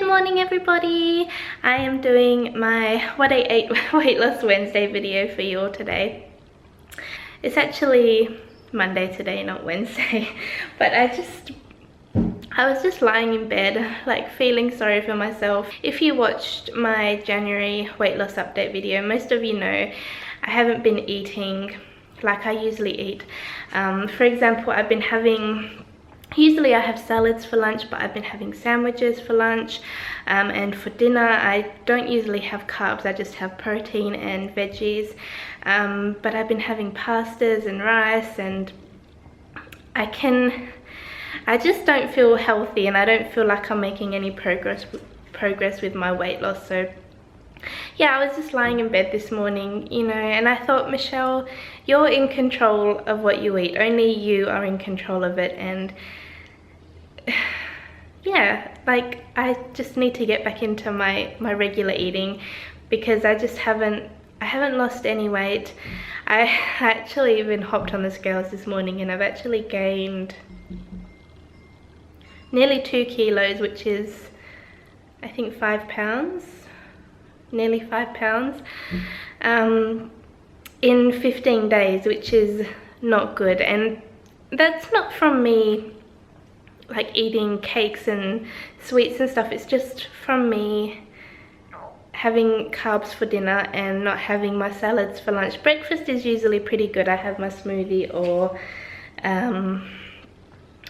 Good morning everybody. I am doing my what I ate weight loss Wednesday video for you all today. It's actually Monday today, not Wednesday, but I was just lying in bed, like feeling sorry for myself. If you watched my January weight loss update video, most of you know I haven't been eating like I usually eat. For example, usually I have salads for lunch, but I've been having sandwiches for lunch, and for dinner I don't usually have carbs, I just have protein and veggies, but I've been having pastas and rice, and I just don't feel healthy, and I don't feel like I'm making any progress with my weight loss. So yeah, I was just lying in bed this morning, you know, and I thought, Michelle, you're in control of what you eat. Only you are in control of it. And yeah, like I just need to get back into my regular eating, because I haven't lost any weight. I actually even hopped on the scales this morning, and I've actually gained nearly 2 kilos, which is I think 5 pounds. Nearly 5 pounds in 15 days, which is not good. And that's not from me like eating cakes and sweets and stuff, it's just from me having carbs for dinner and not having my salads for lunch. Breakfast is usually pretty good. I have my smoothie or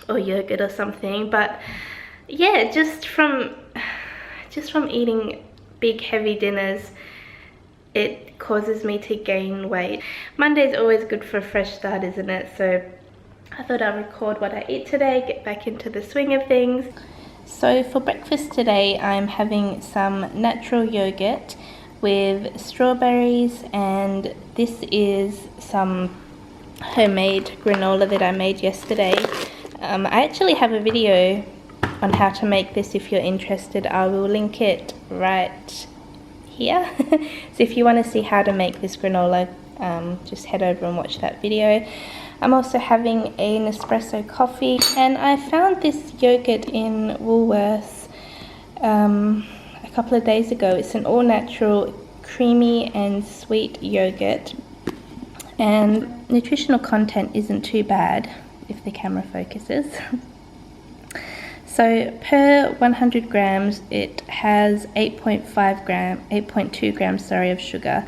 yogurt or something, but yeah, just from eating big heavy dinners, it causes me to gain weight. Monday's always good for a fresh start, isn't it? So I thought I'd record what I eat today, get back into the swing of things. So for breakfast today, I'm having some natural yogurt with strawberries, and this is some homemade granola that I made yesterday. I actually have a video on how to make this. If you're interested, I will link it right here. So if you want to see how to make this granola, just head over and watch that video. I'm also having an espresso coffee, and I found this yogurt in Woolworths a couple of days ago. It's an all-natural creamy and sweet yogurt, and nutritional content isn't too bad if the camera focuses. So per 100 grams it has 8.2 grams of sugar,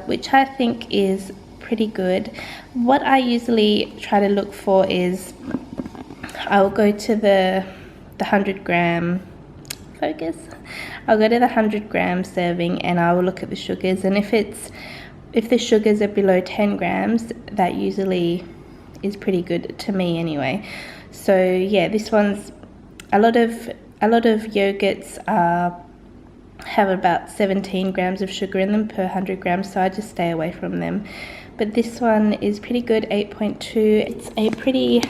which I think is pretty good. What I usually try to look for is, I'll go to the 100 gram focus. I'll go to the 100 gram serving and I will look at the sugars, and if the sugars are below 10 grams, that usually is pretty good to me anyway. So yeah, this one's a lot of yogurts have about 17 grams of sugar in them per 100 grams, so I just stay away from them. But this one is pretty good, 8.2. It's a pretty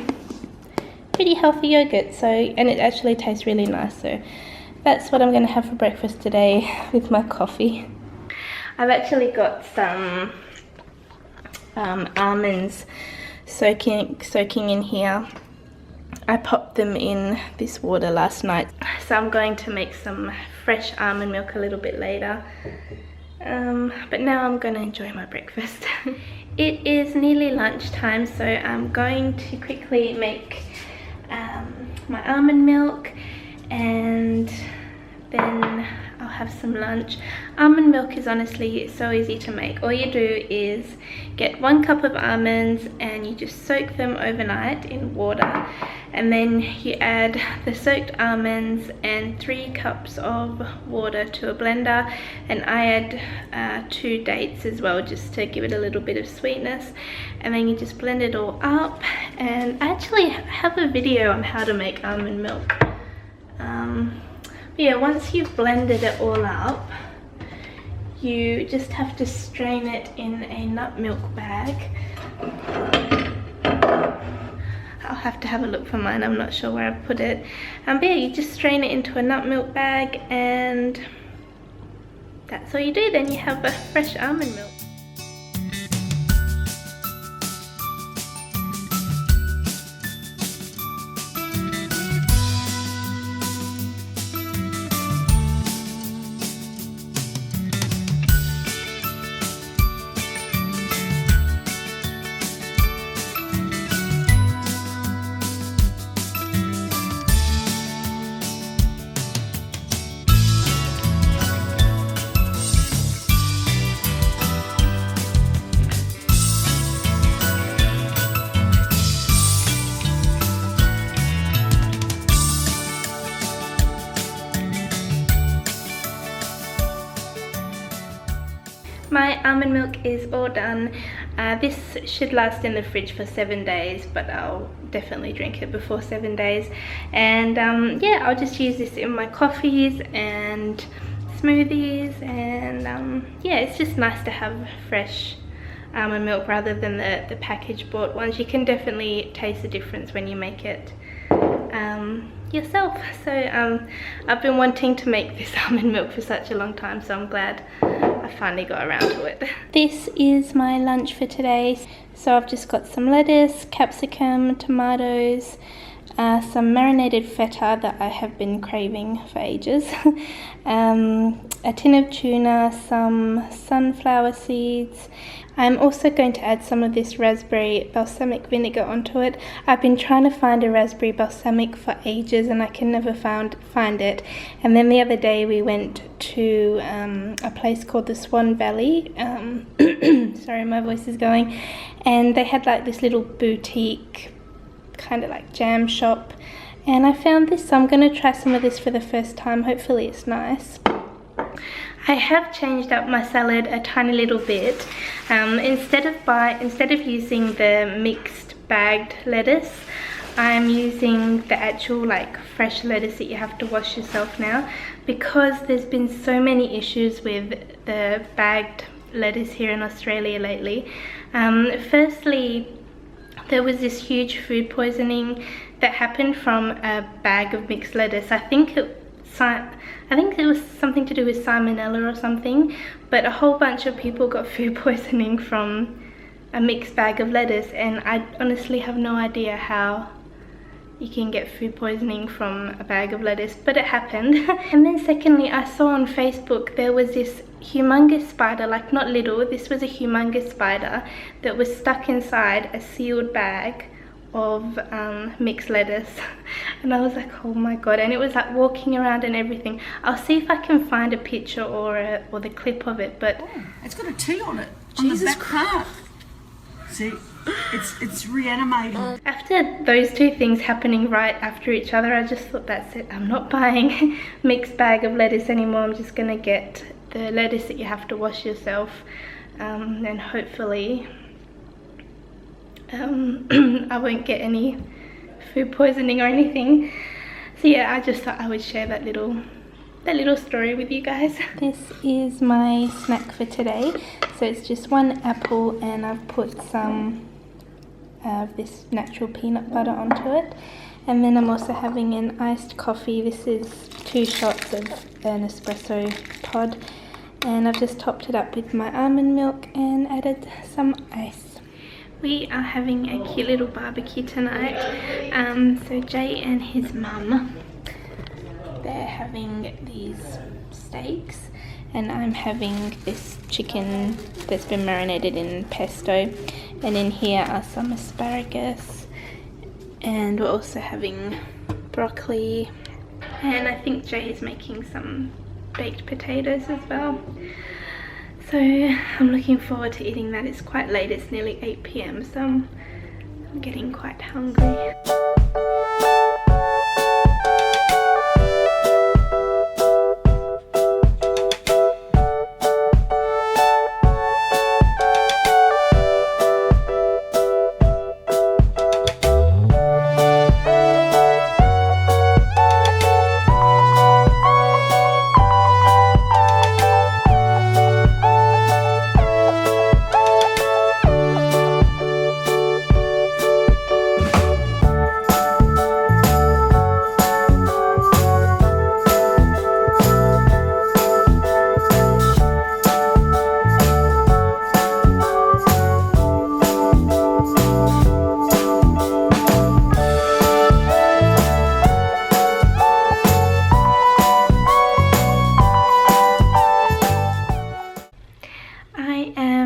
healthy yogurt, so, and it actually tastes really nice. So that's what I'm going to have for breakfast today with my coffee. I've actually got some almonds soaking in here. I popped them in this water last night, so I'm going to make some fresh almond milk a little bit later. But now I'm going to enjoy my breakfast. It is nearly lunchtime, so I'm going to quickly make my almond milk, and then I'll have some lunch. Almond milk is honestly so easy to make. All you do is get 1 cup of almonds and you just soak them overnight in water, and then you add the soaked almonds and 3 cups of water to a blender, and I add 2 dates as well, just to give it a little bit of sweetness, and then you just blend it all up. And I actually have a video on how to make almond milk. Yeah, once you've blended it all up, you just have to strain it in a nut milk bag. I'll have to have a look for mine, I'm not sure where I put it. But yeah, you just strain it into a nut milk bag, and that's all you do. Then you have a fresh almond milk. my almond milk is all done. This should last in the fridge for 7 days, but I'll definitely drink it before 7 days. And yeah, I'll just use this in my coffees and smoothies, and yeah, it's just nice to have fresh almond milk rather than the packaged bought ones. You can definitely taste the difference when you make it yourself. So I've been wanting to make this almond milk for such a long time, so I'm glad I finally got around to it. This is my lunch for today. So I've just got some lettuce, capsicum, tomatoes, some marinated feta that I have been craving for ages, a tin of tuna, some sunflower seeds. I'm also going to add some of this raspberry balsamic vinegar onto it. I've been trying to find a raspberry balsamic for ages and I can never find it. And then the other day we went to a place called the Swan Valley. Sorry, my voice is going. And they had like this little boutique kind of like jam shop, and I found this, so I'm going to try some of this for the first time. Hopefully it's nice. I have changed up my salad a tiny little bit. Instead of using the mixed bagged lettuce, I'm using the actual like fresh lettuce that you have to wash yourself now, because there's been so many issues with the bagged lettuce here in Australia lately. Firstly, there was this huge food poisoning that happened from a bag of mixed lettuce. I think it was something to do with salmonella or something, but a whole bunch of people got food poisoning from a mixed bag of lettuce, and I honestly have no idea how you can get food poisoning from a bag of lettuce, but it happened. And then secondly, I saw on Facebook there was this humongous spider, like not little, this was a humongous spider that was stuck inside a sealed bag of mixed lettuce. And I was like, oh my god, and it was like walking around and everything. I'll see if I can find a picture or the clip of it, but it's got a T on it. Jesus Christ. See, it's reanimating. After those two things happening right after each other, I just thought, that's it, I'm not buying mixed bag of lettuce anymore. I'm just gonna get the lettuce that you have to wash yourself, and hopefully I won't get any food poisoning or anything. So yeah, I just thought I would share that little story with you guys. This is my snack for today. So it's just one apple, and I've put some of this natural peanut butter onto it. And then I'm also having an iced coffee. This is 2 shots of an espresso pod. And I've just topped it up with my almond milk and added some ice. We are having a cute little barbecue tonight. So Jay and his mum, they're having these steaks, and I'm having this chicken that's been marinated in pesto, and in here are some asparagus, and we're also having broccoli, and I think Jay is making some baked potatoes as well. So I'm looking forward to eating that. It's quite late, it's nearly 8 PM, so I'm getting quite hungry.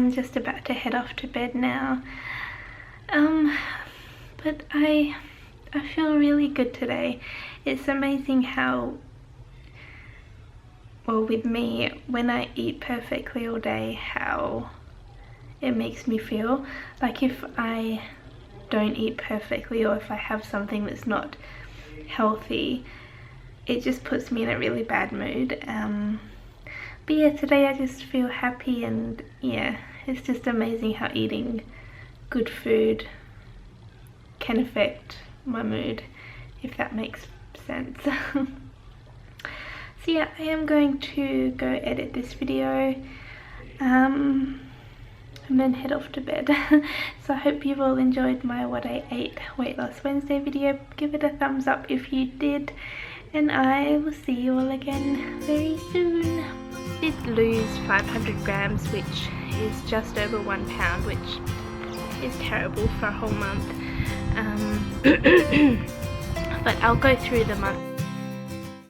Just about to head off to bed now, but I feel really good today. It's amazing how, well, with me, when I eat perfectly all day, how it makes me feel. Like if I don't eat perfectly, or if I have something that's not healthy, it just puts me in a really bad mood. But yeah, today I just feel happy, and yeah, it's just amazing how eating good food can affect my mood, if that makes sense. So yeah, I am going to go edit this video and then head off to bed. So I hope you've all enjoyed my What I Ate Weight Loss Wednesday video. Give it a thumbs up if you did, and I will see you all again very soon. I did lose 500 grams, which is just over 1 pound, which is terrible for a whole month. But I'll go through the month.